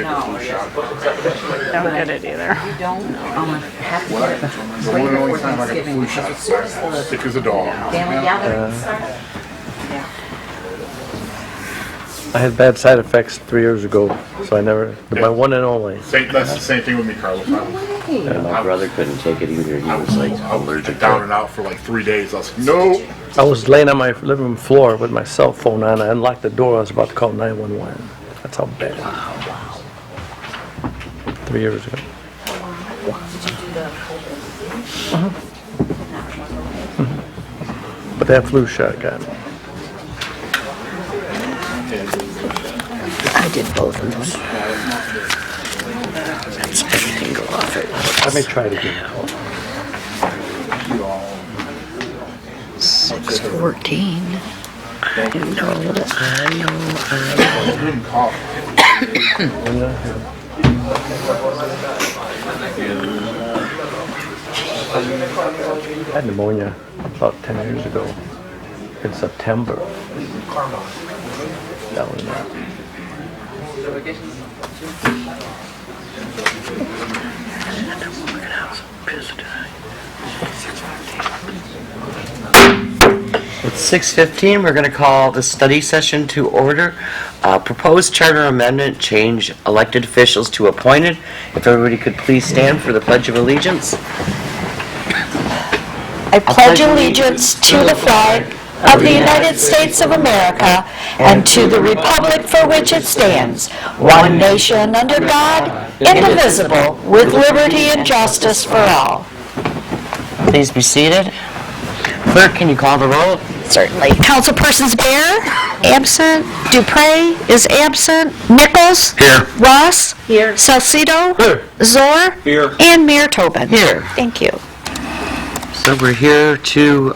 know. Don't get it either. You don't have to The get it one right and only before time I got the Thanksgiving, flu because shot, as soon as the sick as a dog. family gathering starts, yeah. I had bad side effects 3 years ago, so I never, my one and only. That's the same thing with me, Carlos. My brother couldn't take it either. He was like allergic Down to and out for like 3 days. I was like, no. I was laying on my living room floor with my cell phone on. I unlocked the door. I was about to call 911. That's how bad. 3 years ago. But that flu shot got me. I did both of those. That's everything go off it. I may try it again. 6:14. I I had pneumonia about 10 years ago in September. That was that. It's 6:15. We're going to call the study session to order. Proposed charter amendment, change elected officials to appointed. If everybody could please stand for the Pledge of Allegiance. I pledge allegiance to the flag of the United States of America and to the republic for which it stands, one nation under God, indivisible, with liberty and justice for all. Please be seated. Clerk, can you call the roll? Certainly. Councilpersons Bear, absent. Dupre is absent. Nichols. Here. Ross. Here. Salcido. Here. Zor. Here. And Mayor Tobin. Here. Thank you. So we're here to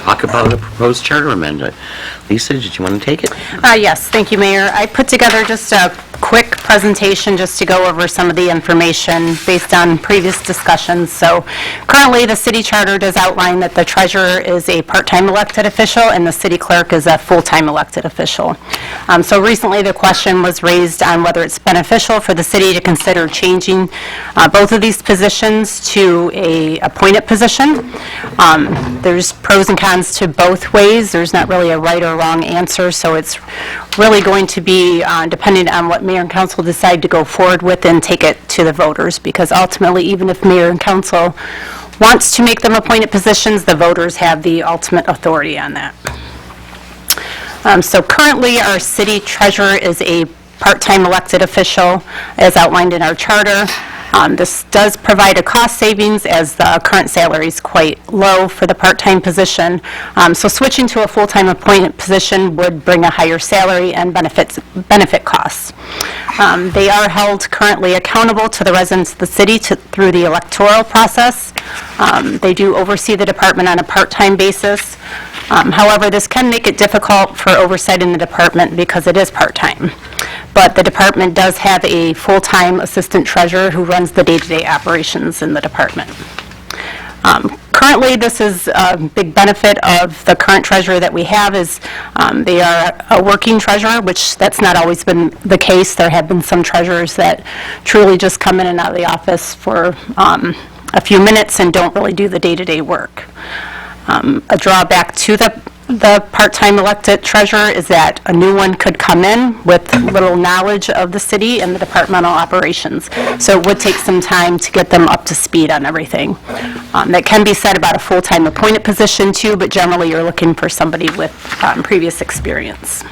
talk about the proposed charter amendment. Lisa, did you want to take it? Yes, thank you, Mayor. I put together just a quick presentation just to go over some of the information based on previous discussions. So currently, the city charter does outline that the treasurer is a part-time elected official and the city clerk is a full-time elected official. So recently, the question was raised on whether it's beneficial for the city to consider changing both of these positions to a appointed position. There's pros and cons to both ways. There's not really a right or wrong answer, so it's really going to be dependent on what mayor and council decide to go forward with and take it to the voters, because ultimately, even if mayor and council wants to make them appointed positions, the voters have the ultimate authority on that. So currently, our city treasurer is a part-time elected official, as outlined in our charter. This does provide a cost savings, as the current salary is quite low for the part-time position. So switching to a full-time appointed position would bring a higher salary and benefit costs. They are held currently accountable to the residents of the city through the electoral process. They do oversee the department on a part-time basis. However, this can make it difficult for oversight in the department because it is part-time. But the department does have a full-time assistant treasurer who runs the day-to-day operations in the department. Currently, this is a big benefit of the current treasurer that we have is they are a working treasurer, which that's not always been the case. There have been some treasurers that truly just come in and out of the office for a few minutes and don't really do the day-to-day work. A drawback to the part-time elected treasurer is that a new one could come in with little knowledge of the city and the departmental operations. So it would take some time to get them up to speed on everything. That can be said about a full-time appointed position too, but generally you're looking for somebody with previous experience.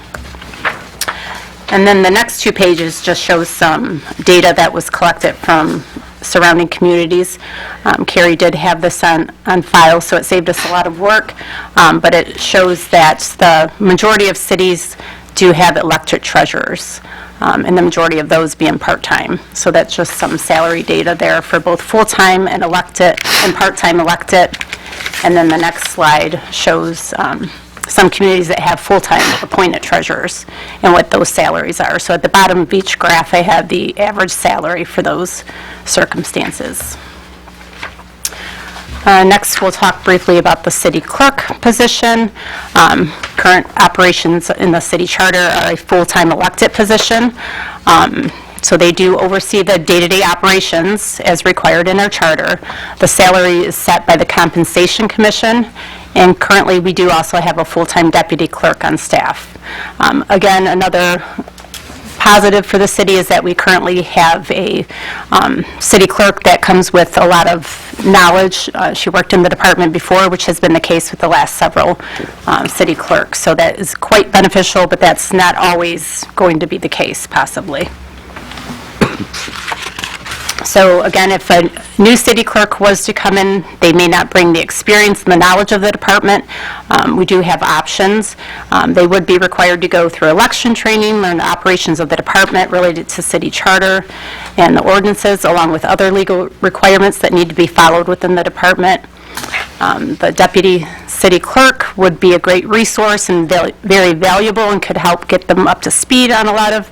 And then the next 2 pages just shows some data that was collected from surrounding communities. Carrie did have this on file, so it saved us a lot of work, but it shows that the majority of cities do have elected treasurers, and the majority of those being part-time. So that's just some salary data there for both full-time and elected and part-time elected. And then the next slide shows some communities that have full-time appointed treasurers and what those salaries are. So at the bottom of each graph, I have the average salary for those circumstances. Next, we'll talk briefly about the city clerk position. Current operations in the city charter are a full-time elected position. So they do oversee the day-to-day operations as required in our charter. The salary is set by the Compensation Commission, and currently we do also have a full-time deputy clerk on staff. Again, another positive for the city is that we currently have a city clerk that comes with a lot of knowledge. She worked in the department before, which has been the case with the last several city clerks. So that is quite beneficial, but that's not always going to be the case, possibly. So again, if a new city clerk was to come in, they may not bring the experience and the knowledge of the department. We do have options. They would be required to go through election training, learn the operations of the department related to city charter and the ordinances, along with other legal requirements that need to be followed within the department. The deputy city clerk would be a great resource and very valuable and could help get them up to speed on a lot of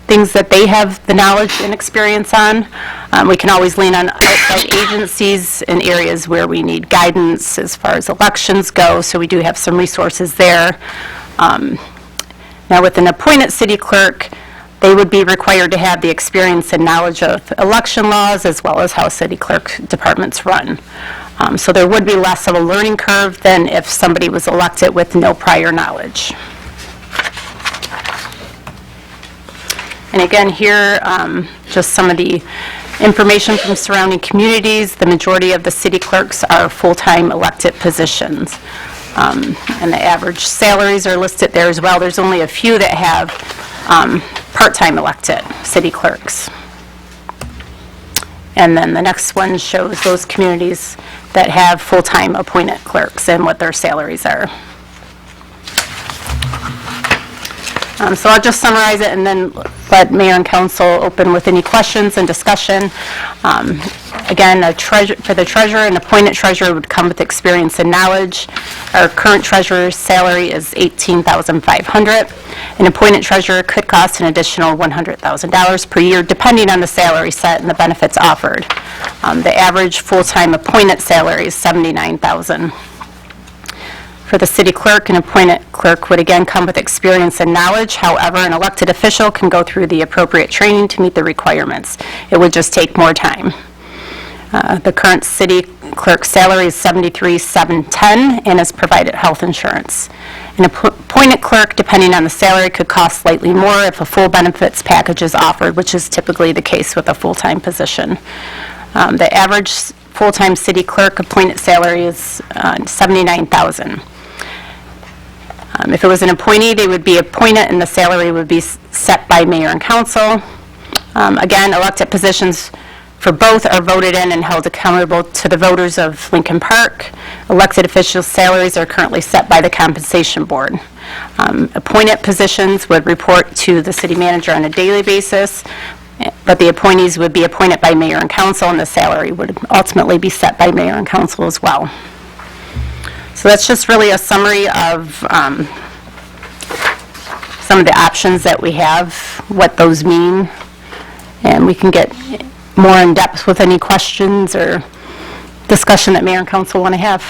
things that they have the knowledge and experience on. We can always lean on outside agencies in areas where we need guidance as far as elections go, so we do have some resources there. Now, with an appointed city clerk, they would be required to have the experience and knowledge of election laws as well as how city clerk departments run. So there would be less of a learning curve than if somebody was elected with no prior knowledge. And again, here, just some of the information from surrounding communities. The majority of the city clerks are full-time elected positions. And the average salaries are listed there as well. There's only a few that have part-time elected city clerks. And then the next one shows those communities that have full-time appointed clerks and what their salaries are. So I'll just summarize it and then let Mayor and Council open with any questions and discussion. Again, for the treasurer, an appointed treasurer would come with experience and knowledge. Our current treasurer's salary is $18,500. An appointed treasurer could cost an additional $100,000 per year, depending on the salary set and the benefits offered. The average full-time appointed salary is $79,000. For the city clerk, an appointed clerk would again come with experience and knowledge. However, an elected official can go through the appropriate training to meet the requirements. It would just take more time. The current city clerk's salary is $73,710 and is provided health insurance. An appointed clerk, depending on the salary, could cost slightly more if a full benefits package is offered, which is typically the case with a full-time position. The average full-time city clerk appointed salary is $79,000. If it was an appointee, they would be appointed and the salary would be set by mayor and council. Again, elected positions for both are voted in and held accountable to the voters of Lincoln Park. Elected officials' salaries are currently set by the compensation board. Appointed positions would report to the city manager on a daily basis, but the appointees would be appointed by mayor and council, and the salary would ultimately be set by mayor and council as well. So that's just really a summary of some of the options that we have, what those mean, and we can get more in depth with any questions or discussion that mayor and council want to have.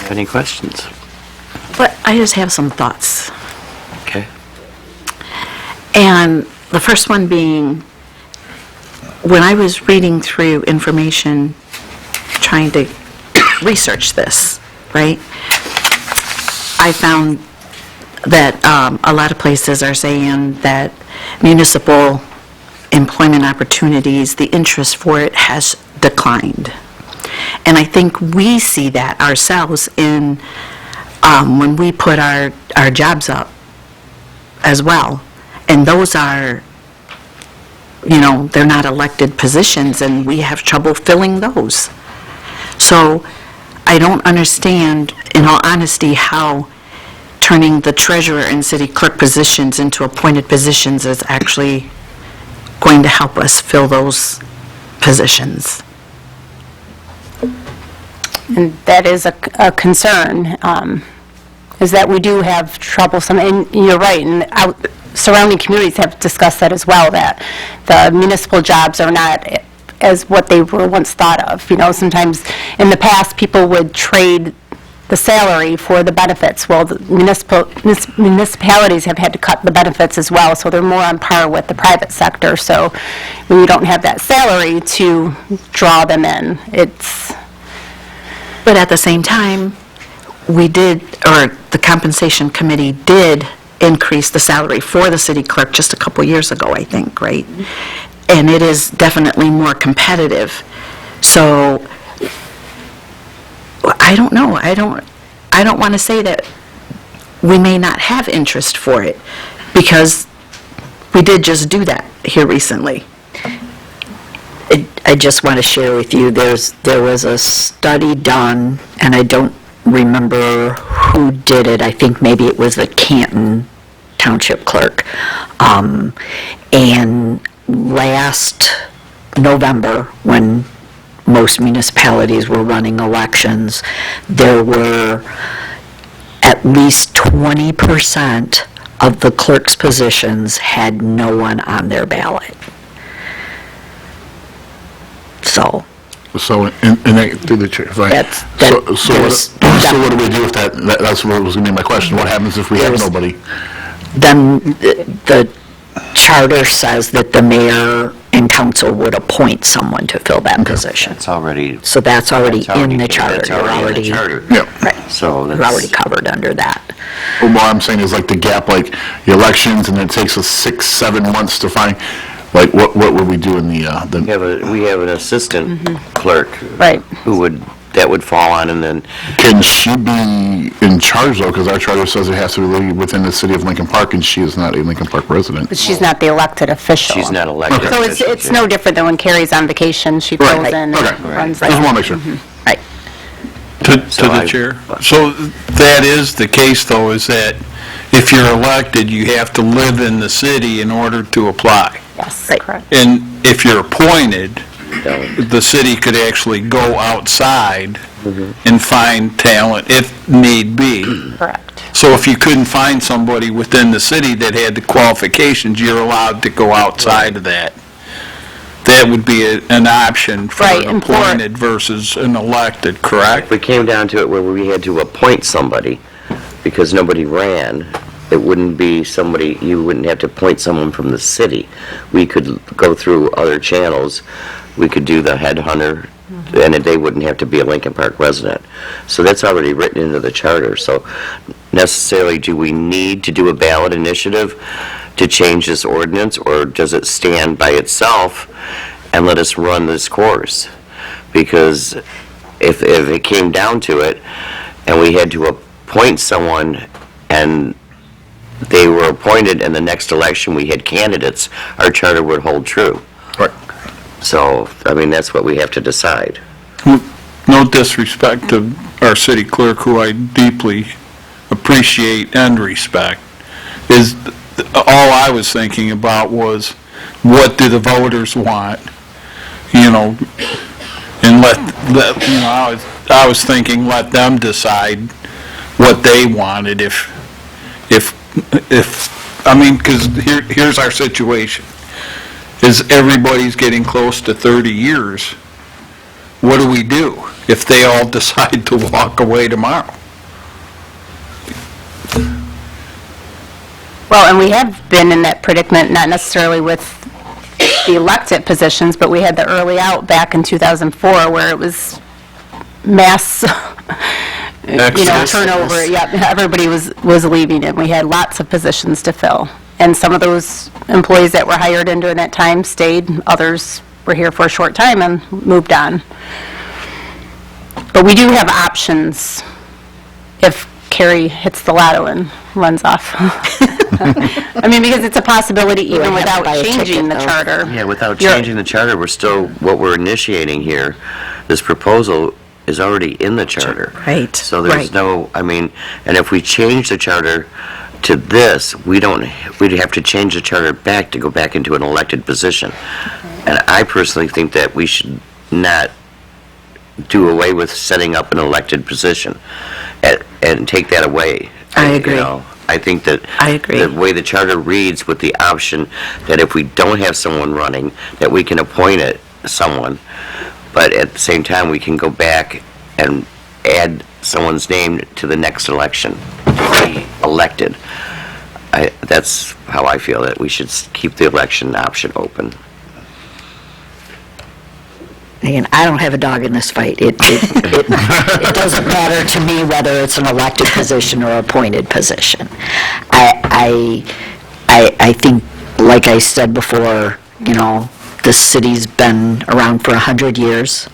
Any questions? But I just have some thoughts. Okay. And the first one being, when I was reading through information, trying to research this, right, I found that a lot of places are saying that municipal employment opportunities, the interest for it has declined. And I think we see that ourselves in when we put our jobs up as well. And those are, you know, they're not elected positions, and we have trouble filling those. So I don't understand, in all honesty, how turning the treasurer and city clerk positions into appointed positions is actually going to help us fill those positions. And that is a concern, is that we do have troublesome, and you're right, and surrounding communities have discussed that as well, that the municipal jobs are not as what they were once thought of. You know, sometimes in the past, people would trade the salary for the benefits. Well, the municipalities have had to cut the benefits as well, so they're more on par with the private sector. So when you don't have that salary to draw them in, it's, But at the same time, the compensation committee did increase the salary for the city clerk just a couple years ago, I think, right? And it is definitely more competitive. So, I don't know, I don't want to say that we may not have interest for it, because we did just do that here recently. I just want to share with you, there was a study done, and I don't remember who did it. I think maybe it was the Canton Township Clerk. And last November, when most municipalities were running elections, there were at least 20% of the clerk's positions had no one on their ballot. So, So, and that, through the chair, if I- That's- so what do we do with that? That's what was gonna be my question. What happens if we have There's- nobody? then the charter says that the mayor and council would appoint someone to fill that position. It's already. So that's already in the charter. That's You're already in the charter. Yeah. Right. So You're that's. already covered under that. Well, what I'm saying is like the gap, like the elections, and it takes us 6-7 months to find, like, what would we do in We have an assistant clerk. Right. That would fall on, and then, Can she be in charge, though? Because our charter says it has to be within the city of Lincoln Park, and she is not a Lincoln Park resident. but she's not the elected official. she's not elected. So it's no different than when Carrie's on vacation, she fills Right. in Okay. and runs I just that. want to make sure. Right. To So the I- chair. So that is the case, though, is that if you're elected, you have to live in the city in order to apply. Yes, Right. correct. And if you're appointed, the city could actually go outside and find talent if need be. Correct. So if you couldn't find somebody within the city that had the qualifications, you're allowed to go outside of that. That would be an option for Right, an and for- appointed versus an elected, correct? If we came down to it where we had to appoint somebody, because nobody ran, it wouldn't be somebody, you wouldn't have to appoint someone from the city. We could go through other channels. We could do the headhunter, and they wouldn't have to be a Lincoln Park resident. So that's already written into the charter. So necessarily, do we need to do a ballot initiative to change this ordinance, or does it stand by itself and let us run this course? Because if it came down to it, and we had to appoint someone, and they were appointed, and the next election we had candidates, our charter would hold true. Right. So, I mean, that's what we have to decide. No disrespect to our city clerk, who I deeply appreciate and respect, all I was thinking about was, what do the voters want? You know, and I was thinking, let them decide what they wanted because here's our situation, is everybody's getting close to 30 years. What do we do if they all decide to walk away tomorrow? Well, and we have been in that predicament, not necessarily with the elected positions, but we had the early out back in 2004 where it was mass, Exodus. turnover. Yep, everybody was leaving, and we had lots of positions to fill. And some of those employees that were hired in during that time stayed, others were here for a short time and moved on. But we do have options if Carrie hits the lotto and runs off. I mean, because it's a possibility even have to without buy a ticket, changing the though. charter. Yeah, without You're- changing the charter, we're still, what we're initiating here, this proposal is already in the charter. Right, So there's right. no, I mean, and if we change the charter to this, we'd have to change the charter back to go back into an elected position. And I personally think that we should not do away with setting up an elected position and take that away. I You agree. know, I think that I agree. the way the charter reads, with the option that if we don't have someone running, that we can appoint someone, but at the same time, we can go back and add someone's named to the next election to be elected. That's how I feel, that we should keep the election option open. Again, I don't have a dog in this fight. It doesn't matter to me whether it's an elected position or appointed position. I think, like I said before, you know, this city's been around for 100 years.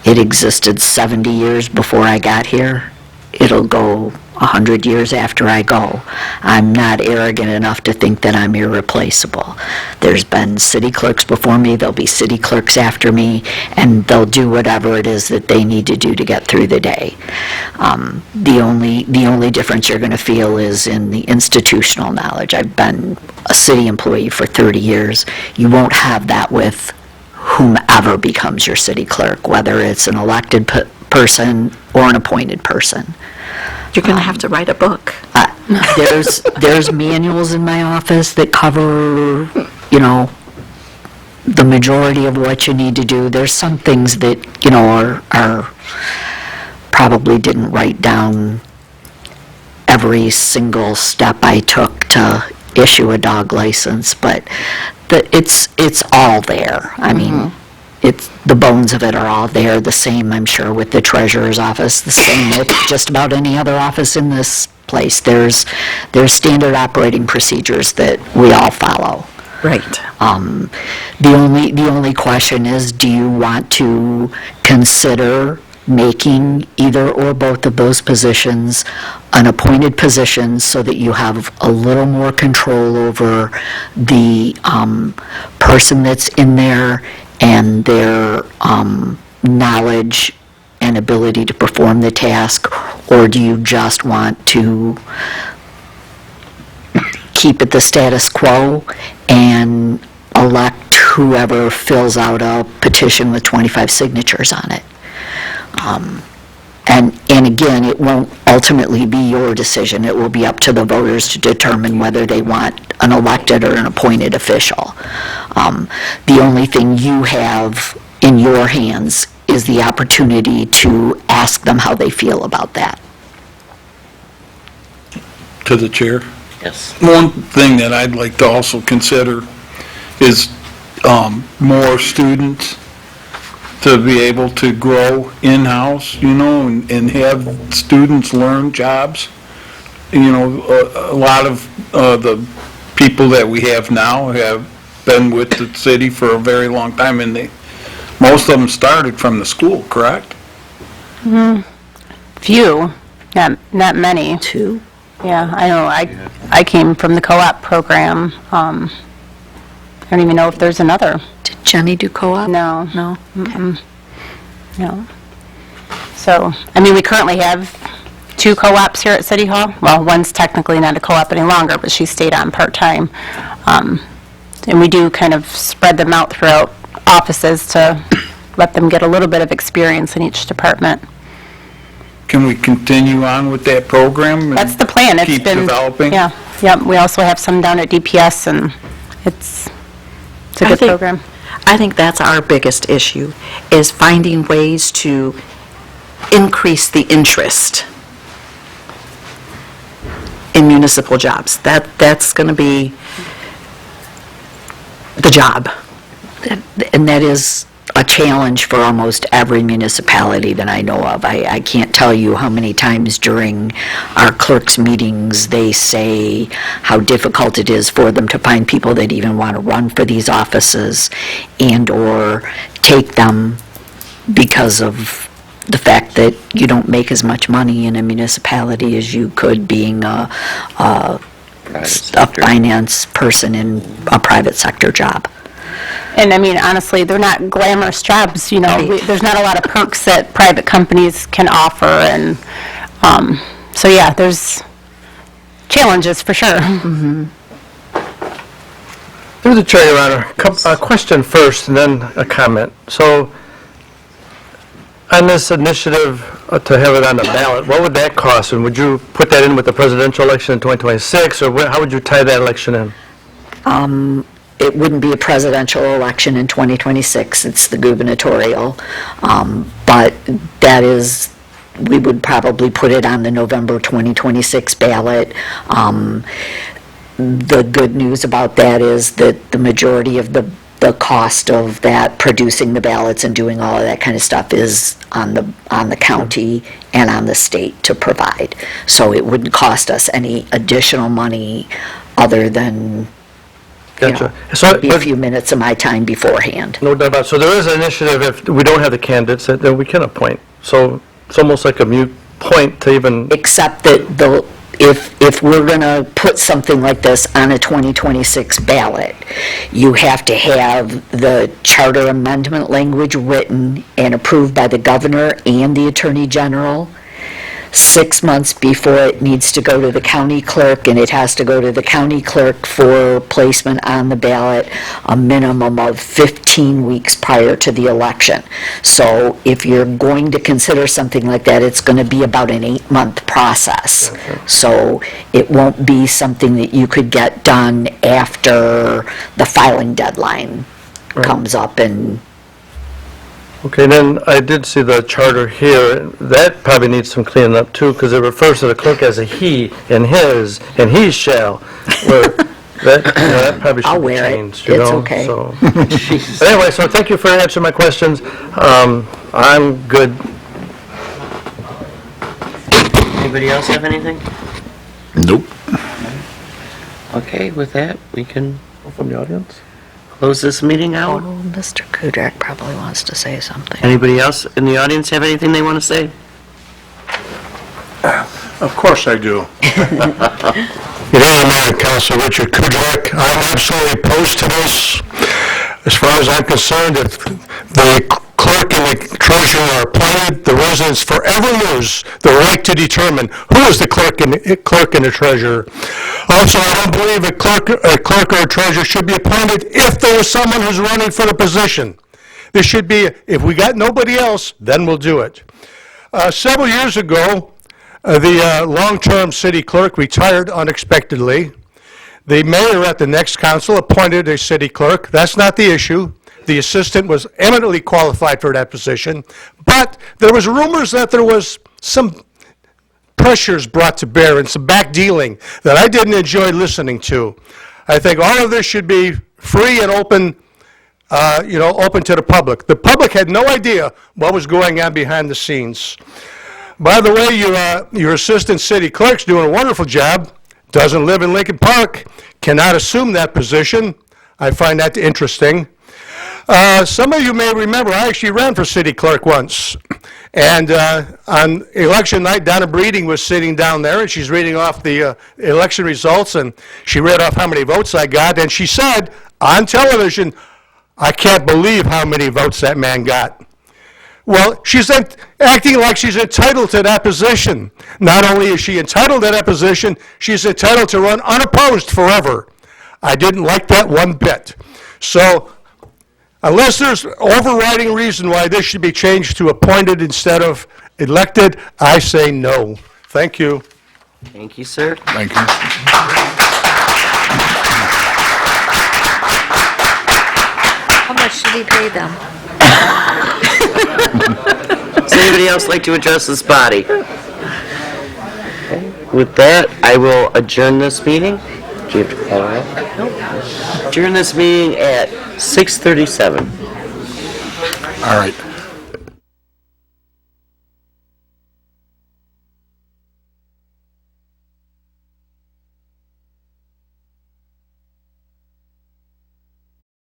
It existed 70 years before I got here. It'll go 100 years after I go. I'm not arrogant enough to think that I'm irreplaceable. There's been city clerks before me, there'll be city clerks after me, and they'll do whatever it is that they need to do to get through the day. The only difference you're going to feel is in the institutional knowledge. I've been a city employee for 30 years. You won't have that with whomever becomes your city clerk, whether it's an elected person or an appointed person. You're going to have to write a book. There's manuals in my office that cover, you know, the majority of what you need to do. There's some things that, you know, are probably didn't write down every single step I took to issue a dog license, but it's all there. I mean, the bones of it are all there, the same, I'm sure, with the treasurer's office, the same with just about any other office in this place. There's standard operating procedures that we all follow. Right. The only question is, do you want to consider making either or both of those positions an appointed position so that you have a little more control over the person that's in there and their knowledge and ability to perform the task, or do you just want to keep it the status quo and elect whoever fills out a petition with 25 signatures on it? And again, it won't ultimately be your decision. It will be up to the voters to determine whether they want an elected or an appointed official. The only thing you have in your hands is the opportunity to ask them how they feel about that. To the chair. Yes. One thing that I'd like to also consider is more students to be able to grow in-house, you know, and have students learn jobs. You know, a lot of the people that we have now have been with the city for a very long time, and most of them started from the school, correct? Few, not many. Two. Yeah, I know, I came from the co-op program. I don't even know if there's another. Did Jenny do co-op? No. No? No. So, I mean, we currently have 2 co-ops here at City Hall. Well, one's technically not a co-op any longer, but she stayed on part-time. And we do kind of spread them out throughout offices to let them get a little bit of experience in each department. Can we continue on with that program? and That's the plan. It's keep been developing? Yeah, yep. We also have some down at DPS, and it's a I good think- program. I think that's our biggest issue, is finding ways to increase the interest in municipal jobs. That's going to be the job. And that is a challenge for almost every municipality that I know of. I can't tell you how many times during our clerks' meetings they say how difficult it is for them to find people that even want to run for these offices and/or take them because of the fact that you don't make as much money in a municipality as you could being a finance person in a private sector job. And I mean, honestly, they're not glamorous jobs, you know. There's not a lot of perks that private companies can offer, and so yeah, there's challenges for sure. Through the chair, Your Honor, a question first and then a comment. So, on this initiative to have it on the ballot, what would that cost? And would you put that in with the presidential election in 2026, or how would you tie that election in? It wouldn't be a presidential election in 2026, it's the gubernatorial. But that is we would probably put it on the November 2026 ballot. The good news about that is that the majority of the cost of that, producing the ballots and doing all of that kind of stuff, is on the county and on the state to provide. So it wouldn't cost us any additional money other than, you know, Gotcha. So, maybe a but few minutes of my time beforehand. no doubt about it. So there is an initiative, if we don't have the candidates, that we can appoint. So it's almost like a moot point to even, Except that if we're going to put something like this on a 2026 ballot, you have to have the charter amendment language written and approved by the governor and the attorney general 6 months before it needs to go to the county clerk, and it has to go to the county clerk for placement on the ballot a minimum of 15 weeks prior to the election. So if you're going to consider something like that, it's going to be about an 8-month process. So it won't be something that you could get done after the filing deadline comes up. And okay, then I did see the charter here. That probably needs some cleaning up too, because it refers to the clerk as a he and his and he shall. Where that probably I'll should be wear it. changed, you It's know? okay. So. But anyway, so thank you for answering my questions. I'm good. Anybody else have anything? Nope. Okay, with that, we can From the audience? close this meeting out. oh, Mr. Kudrack probably wants to say something. Anybody else in the audience have anything they want to say? Of course I do. Good evening, Mayor and Council. Richard Kudrak. I'm absolutely opposed to this. As far as I'm concerned, if the clerk and the treasurer are appointed, the residents forever lose the right to determine who is the clerk and the treasurer. Also, I don't believe a clerk or a treasurer should be appointed if there is someone who's running for the position. There should be, if we got nobody else, then we'll do it. Several years ago, the long-term city clerk retired unexpectedly. The mayor at the next council appointed a city clerk. That's not the issue. The assistant was eminently qualified for that position, but there was rumors that there was some pressures brought to bear and some back dealing that I didn't enjoy listening to. I think all of this should be free and open, open to the public. The public had no idea what was going on behind the scenes. By the way, your assistant city clerk's doing a wonderful job, doesn't live in Lincoln Park, cannot assume that position. I find that interesting. Some of you may remember, I actually ran for city clerk once. And on election night, Donna Breeding was sitting down there, and she's reading off the election results, and she read off how many votes I got, and she said on television, "I can't believe how many votes that man got." Well, she's acting like she's entitled to that position. Not only is she entitled to that position, she's entitled to run unopposed forever. I didn't like that one bit. So, unless there's overriding reason why this should be changed to appointed instead of elected, I say no. Thank you. Thank you, sir. Thank you. How much did he pay them? Does anybody else like to address this body? With that, I will adjourn this meeting. Do you have to call it out? Nope. Adjourn this meeting at 6:37. All right.